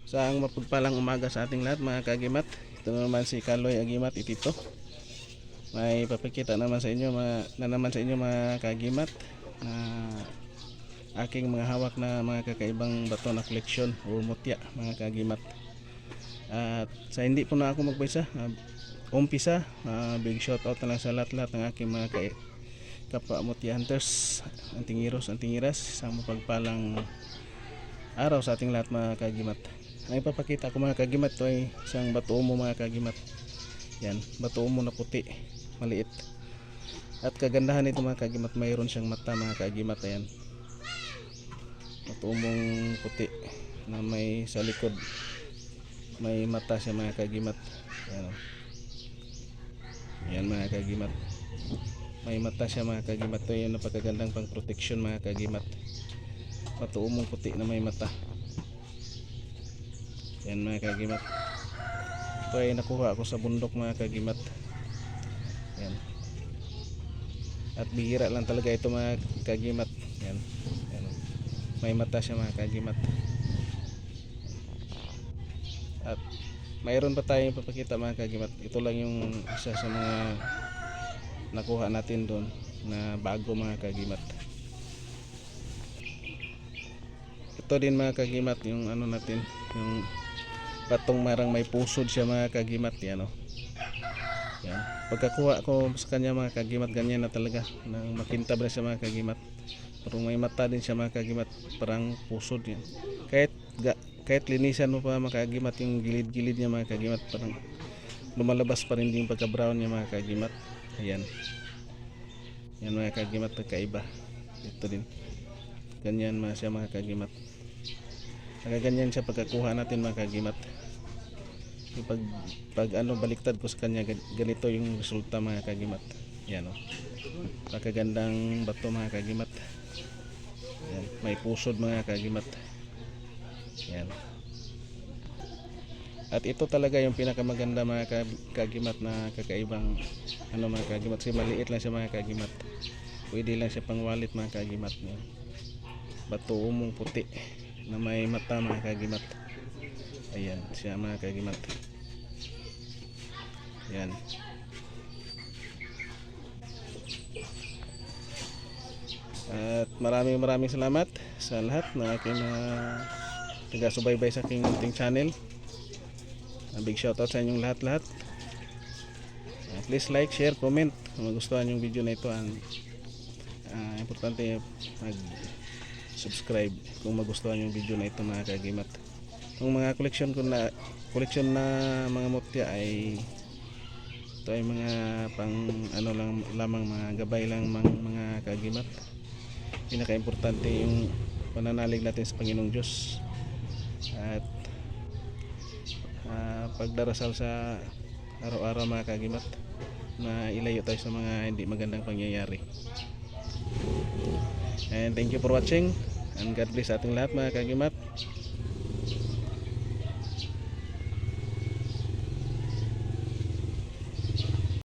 Sa ang mapagpalang umaga sa ating lahat mga kagimat. Ito naman si Kaloy Agimat Itito. May papakita naman sa inyo mga kagimat na aking mga hawak na mga kakaibang bato na koleksyon o mutya mga kagimat. At sa hindi po na ako umpisa, big shout out na lang sa lahat-lahat ng aking mga kapwa mutya hunters, antingiros, antingiras, sa mapagpalang araw sa ating lahat mga kagimat. Ang ipapakita ko mga kagimat, ito ay isang bato umo mga kagimat. Yan, bato umo na puti, maliit. At kagandahan nito mga kagimat, mayroon siyang mata mga kagimat. Ayan, bato umong puti na may sa likod, may mata siya mga kagimat. Yan, yan mga kagimat, may mata siya mga kagimat. Ito yung napakagandang pang protection mga kagimat, bato umong puti na may mata. Yan mga kagimat, ito ay nakuha ako sa bundok mga kagimat. Yan, at bihira lang talaga ito mga kagimat. Yan, yan, may mata siya mga kagimat. At mayroon pa tayong papakita mga kagimat. Ito lang yung isa sa mga nakuha natin doon na bago mga kagimat. Ito din mga kagimat yung ano natin, yung batong marang may pusod siya mga kagimat. Yan, yan. Pagkakuha ko sa kanya mga kagimat, ganyan na talaga, nang makintab na siya mga kagimat. Pero may mata din siya mga kagimat, parang pusod yan. Kahit linisan mo pa mga kagimat yung gilid-gilid niya mga kagimat, parang lumalabas pa rin yung pagka brown niya mga kagimat. Ayan, yan mga kagimat, kakaiba. Ito din, ganyan siya mga kagimat. Nagaganyan siya pagkakuha natin mga kagimat. Pag baliktad ko sa kanya, ganito yung resulta mga kagimat. Yan, napakagandang bato mga kagimat. Yan, may pusod mga kagimat. Yan. At ito talaga yung pinakamaganda mga kagimat na kakaibang mga kagimat. Kasi maliit lang siya mga kagimat. Pwede lang siya pang wallet mga kagimat. Yan, bato umong puti na may mata mga kagimat. Ayan siya mga kagimat. Yan. At maraming salamat sa lahat na aking taga-subaybay sa aking munting channel. Big shoutout sa inyong lahat-lahat. Please like, share, comment kung magustuhan yung video na ito. Importante mag-subscribe kung magustuhan yung video na ito mga kagimat. Ang mga koleksyon na mga mutya ay ito ay mga pang lamang mga gabay lang mga kagimat. Pinaka-importante yung pananalig natin sa Panginoong Diyos at pagdarasal sa araw-araw mga kagimat, na ilayo tayo sa mga hindi magandang pangyayari. And thank you for watching, and God bless ating lahat mga kagimat.